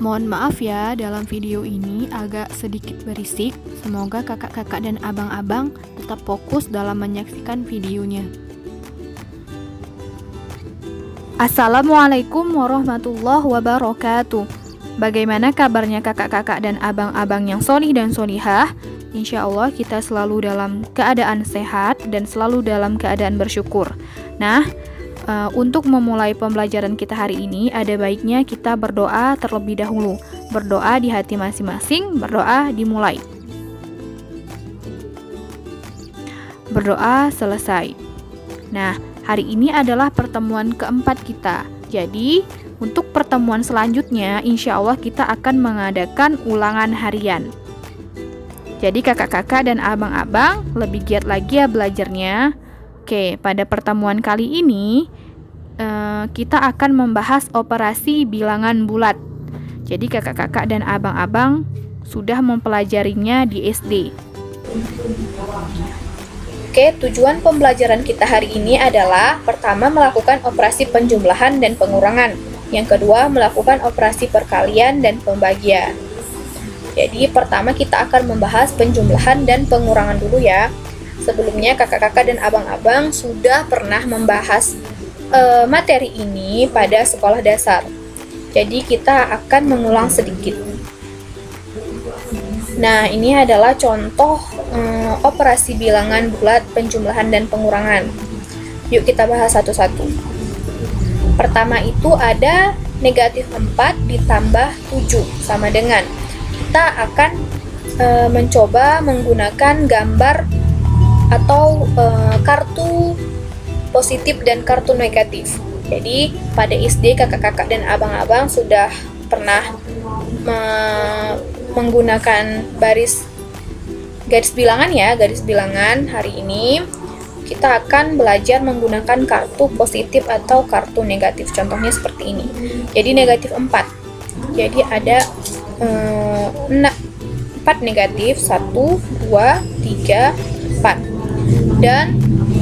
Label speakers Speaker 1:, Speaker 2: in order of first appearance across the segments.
Speaker 1: Mohon maaf ya, dalam video ini agak sedikit berisik. Semoga kakak-kakak dan abang-abang tetap fokus dalam menyaksikan videonya. Assalamualaikum warahmatullahi wabarakatuh. Bagaimana kabarnya kakak-kakak dan abang-abang yang solih dan solihah? Insya Allah kita selalu dalam keadaan sehat dan selalu dalam keadaan bersyukur. Nah, untuk memulai pembelajaran kita hari ini, ada baiknya kita berdoa terlebih dahulu. Berdoa di hati masing-masing, berdoa dimulai. Berdoa selesai. Nah, hari ini adalah pertemuan keempat kita. Jadi, untuk pertemuan selanjutnya, insya Allah kita akan mengadakan ulangan harian. Jadi kakak-kakak dan abang-abang lebih giat lagi ya belajarnya. Oke, pada pertemuan kali ini kita akan membahas operasi bilangan bulat. Jadi kakak-kakak dan abang-abang sudah mempelajarinya di SD.
Speaker 2: Oke, tujuan pembelajaran kita hari ini adalah pertama melakukan operasi penjumlahan dan pengurangan. Yang kedua melakukan operasi perkalian dan pembagian. Jadi pertama kita akan membahas penjumlahan dan pengurangan dulu ya. Sebelumnya kakak-kakak dan abang-abang sudah pernah membahas materi ini pada sekolah dasar. Jadi kita akan mengulang sedikit. Nah, ini adalah contoh operasi bilangan bulat penjumlahan dan pengurangan. Yuk kita bahas satu-satu. Pertama itu ada negatif 4 ditambah 7 sama dengan. Kita akan mencoba menggunakan gambar atau kartu positif dan kartu negatif. Jadi pada SD kakak-kakak dan abang-abang sudah pernah menggunakan garis bilangan ya, garis bilangan. Hari ini kita akan belajar menggunakan kartu positif atau kartu negatif. Contohnya seperti ini. Jadi negatif 4. Jadi ada 4 negatif, 1, 2, 3, 4. Dan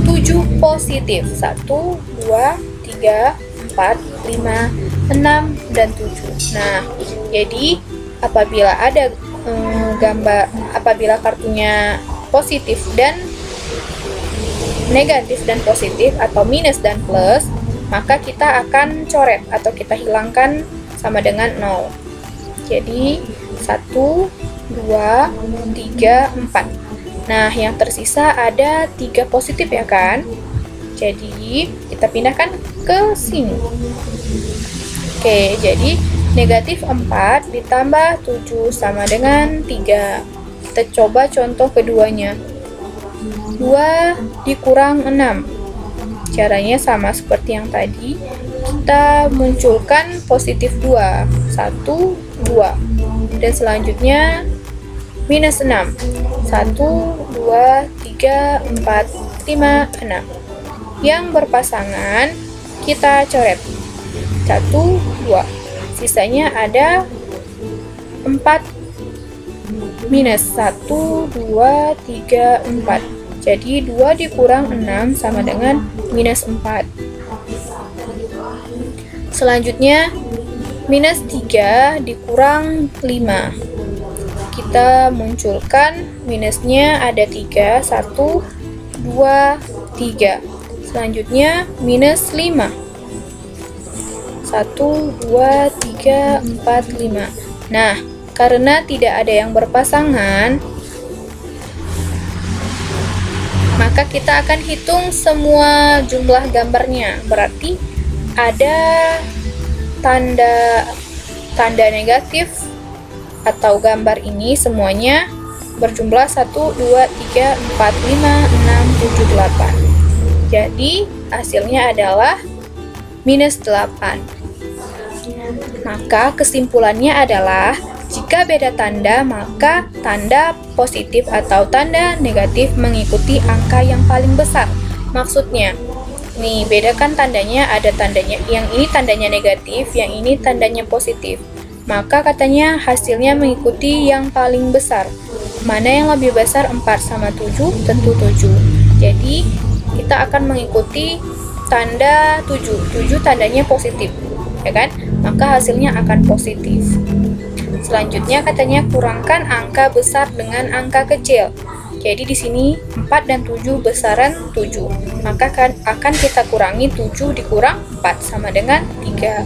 Speaker 2: 7 positif, 1, 2, 3, 4, 5, 6, dan 7. Nah, jadi apabila ada apabila kartunya positif dan negatif dan positif atau minus dan plus, maka kita akan coret atau kita hilangkan sama dengan 0. Jadi 1, 2, 3, 4. Nah, yang tersisa ada 3 positif ya kan? Jadi, kita pindahkan ke sini. Oke, jadi negatif 4 ditambah 7 sama dengan 3. Kita coba contoh keduanya. 2 dikurang 6. Caranya sama seperti yang tadi. Kita munculkan positif 2. 1, 2. Dan selanjutnya minus 6. 1, 2, 3, 4, 5, 6. Yang berpasangan kita coret. 1, 2. Sisanya ada 4 minus 1, 2, 3, 4. Jadi 2 dikurang 6 sama dengan minus 4. Selanjutnya minus 3 dikurang 5. Kita munculkan minusnya ada 3, 1, 2, 3. Selanjutnya minus 5. 1, 2, 3, 4, 5. Nah, karena tidak ada yang berpasangan, maka kita akan hitung semua jumlah gambarnya. Berarti ada tanda negatif atau gambar ini semuanya berjumlah 1, 2, 3, 4, 5, 6, 7, 8. Jadi hasilnya adalah minus 8. Maka kesimpulannya adalah jika beda tanda, maka tanda positif atau tanda negatif mengikuti angka yang paling besar. Maksudnya, nih bedakan tandanya, ada tandanya yang ini tandanya negatif, yang ini tandanya positif. Maka katanya hasilnya mengikuti yang paling besar. Mana yang lebih besar? 4 sama 7, tentu 7. Jadi kita akan mengikuti tanda 7. 7 tandanya positif, ya kan? Maka hasilnya akan positif. Selanjutnya katanya kurangkan angka besar dengan angka kecil. Jadi di sini 4 dan 7 besaran 7. Maka akan kita kurangi 7 dikurang 4 sama dengan 3.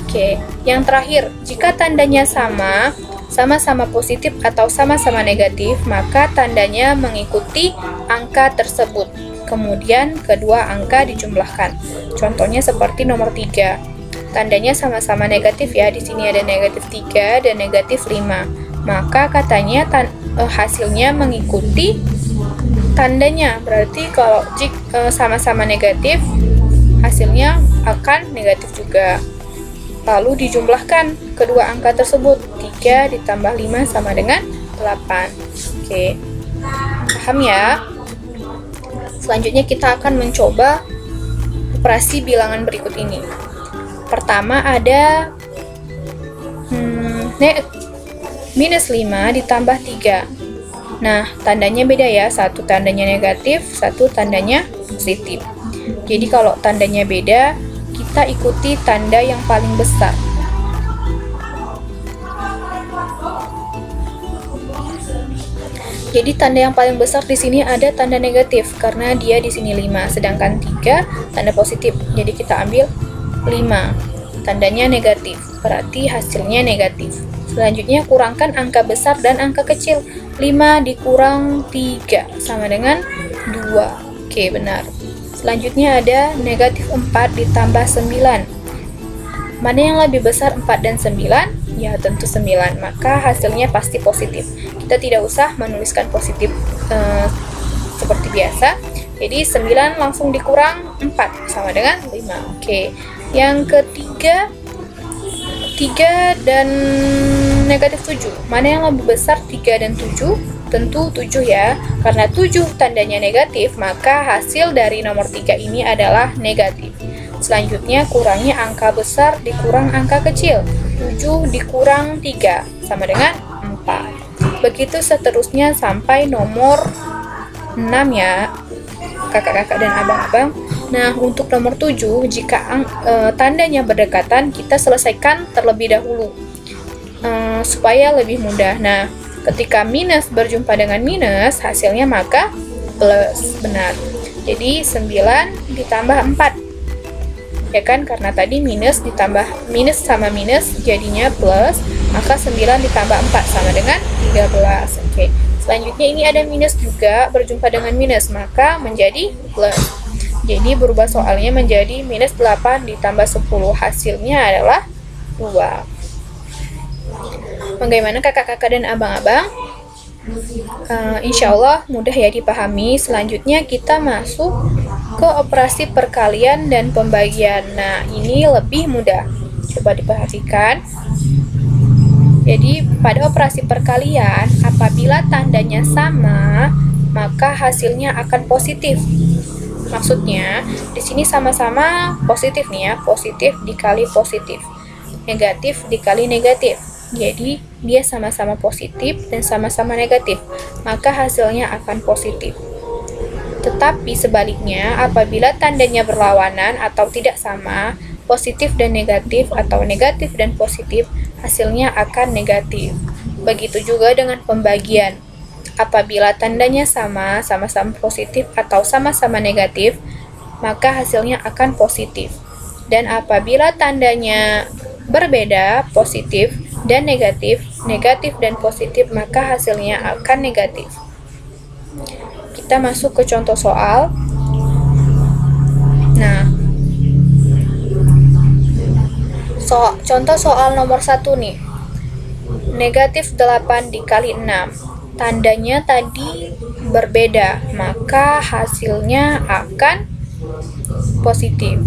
Speaker 2: Oke, yang terakhir, jika tandanya sama-sama positif atau sama-sama negatif, maka tandanya mengikuti angka tersebut. Kemudian kedua angka dijumlahkan. Contohnya seperti nomor 3. Tandanya sama-sama negatif ya. Di sini ada negatif 3 dan negatif 5. Maka katanya hasilnya mengikuti tandanya. Berarti kalau sama-sama negatif, hasilnya akan negatif juga. Lalu dijumlahkan kedua angka tersebut. 3 ditambah 5 sama dengan 8. Oke, paham ya? Selanjutnya kita akan mencoba operasi bilangan berikut ini. Pertama ada minus 5 ditambah 3. Nah, tandanya beda ya. Satu tandanya negatif, satu tandanya positif. Jadi kalau tandanya beda, kita ikuti tanda yang paling besar. Jadi tanda yang paling besar di sini ada tanda negatif karena dia di sini 5, sedangkan 3 tanda positif. Jadi kita ambil 5. Tandanya negatif, berarti hasilnya negatif. Selanjutnya kurangkan angka besar dan angka kecil. 5 dikurang 3 sama dengan 2. Oke, benar. Selanjutnya ada negatif 4 ditambah 9. Mana yang lebih besar, 4 dan 9? Ya, tentu 9. Maka hasilnya pasti positif. Kita tidak usah menuliskan positif seperti biasa. Jadi 9 langsung dikurang 4 sama dengan 5. Oke. Yang ketiga, 3 dan negatif 7. Mana yang lebih besar, 3 dan 7? Tentu 7 ya. Karena 7 tandanya negatif, maka hasil dari nomor 3 ini adalah negatif. Selanjutnya kurangi angka besar dikurang angka kecil. 7 dikurang 3 sama dengan 4. Begitu seterusnya sampai nomor 6 ya, kakak-kakak dan abang-abang. Nah, untuk nomor 7, jika tandanya berdekatan, kita selesaikan terlebih dahulu supaya lebih mudah. Nah, ketika minus berjumpa dengan minus, hasilnya maka plus. Benar. Jadi 9 ditambah 4. Ya kan, karena tadi minus ditambah minus sama minus jadinya plus, maka 9 ditambah 4 sama dengan 13. Oke. Selanjutnya ini ada minus juga berjumpa dengan minus, maka menjadi plus. Jadi berubah soalnya menjadi minus 8 ditambah 10. Hasilnya adalah 2. Bagaimana kakak-kakak dan abang-abang? Insya Allah mudah ya dipahami. Selanjutnya kita masuk ke operasi perkalian dan pembagian. Nah, ini lebih mudah. Coba diperhatikan. Jadi, pada operasi perkalian, apabila tandanya sama, maka hasilnya akan positif. Maksudnya, di sini sama-sama positif nih ya, positif dikali positif, negatif dikali negatif. Jadi, dia sama-sama positif dan sama-sama negatif, maka hasilnya akan positif. Tetapi sebaliknya, apabila tandanya berlawanan atau tidak sama, positif dan negatif atau negatif dan positif, hasilnya akan negatif. Begitu juga dengan pembagian. Apabila tandanya sama-sama positif atau sama-sama negatif, maka hasilnya akan positif. Dan apabila tandanya berbeda, positif dan negatif, negatif dan positif, maka hasilnya akan negatif. Kita masuk ke contoh soal. Nah, contoh soal nomor 1 nih. Negatif 8 dikali 6. Tandanya tadi berbeda, maka hasilnya akan positif.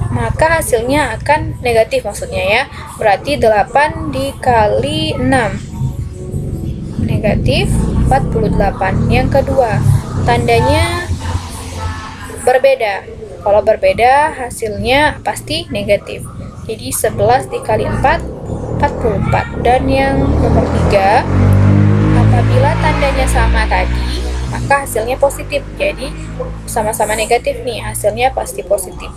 Speaker 2: Maka hasilnya akan negatif maksudnya ya. Berarti 8 dikali 6. Negatif 48. Yang kedua, tandanya berbeda. Kalau berbeda, hasilnya pasti negatif. Jadi 11 dikali 4, 44. Dan yang nomor 3, apabila tandanya sama tadi, maka hasilnya positif. Jadi sama-sama negatif nih, hasilnya pasti positif.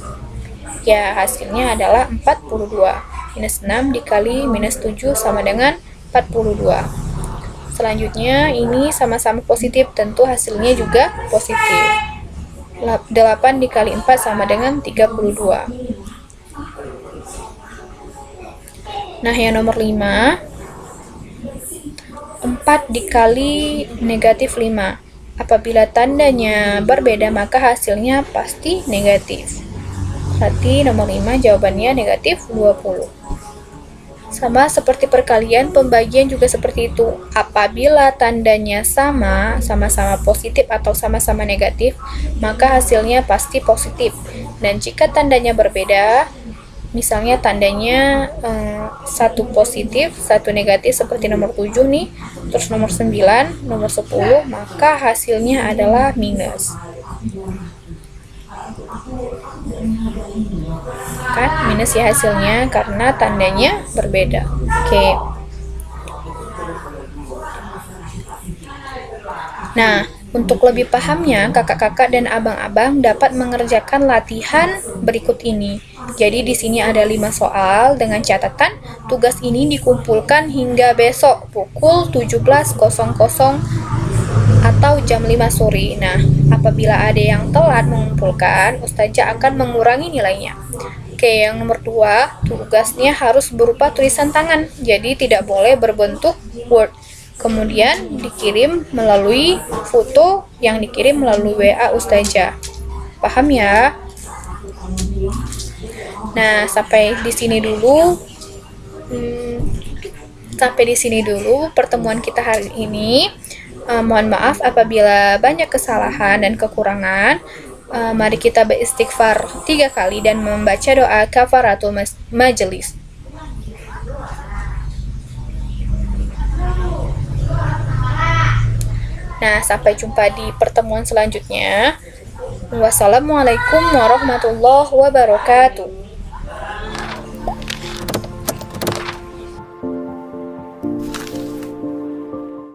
Speaker 2: Ya, hasilnya adalah 42. Minus 6 dikali minus 7 sama dengan 42. Selanjutnya, ini sama-sama positif, tentu hasilnya juga positif. 8 dikali 4 sama dengan 32. Nah, yang nomor 5, 4 dikali negatif 5. Apabila tandanya berbeda, maka hasilnya pasti negatif. Berarti nomor 5 jawabannya negatif 20. Sama seperti perkalian, pembagian juga seperti itu. Apabila tandanya sama-sama positif atau sama-sama negatif, maka hasilnya pasti positif. Dan jika tandanya berbeda, misalnya tandanya satu positif, satu negatif seperti nomor 7 nih, terus nomor 9, nomor 10, maka hasilnya adalah minus. Kan minus ya hasilnya karena tandanya berbeda. Oke. Nah, untuk lebih pahamnya, kakak-kakak dan abang-abang dapat mengerjakan latihan berikut ini. Jadi di sini ada 5 soal dengan catatan tugas ini dikumpulkan hingga besok pukul 17.00 atau jam 5 sore. Nah, apabila ada yang telat mengumpulkan, Ustazah akan mengurangi nilainya. Oke, yang nomor 2, tugasnya harus berupa tulisan tangan, jadi tidak boleh berbentuk Word. Kemudian dikirim melalui foto yang dikirim melalui WA Ustazah. Paham ya? Nah, sampai di sini dulu pertemuan kita hari ini. Mohon maaf apabila banyak kesalahan dan kekurangan. Mari kita beristighfar 3 kali dan membaca doa kafaratul majelis. Nah, sampai jumpa di pertemuan selanjutnya. Wassalamualaikum warahmatullahi wabarakatuh.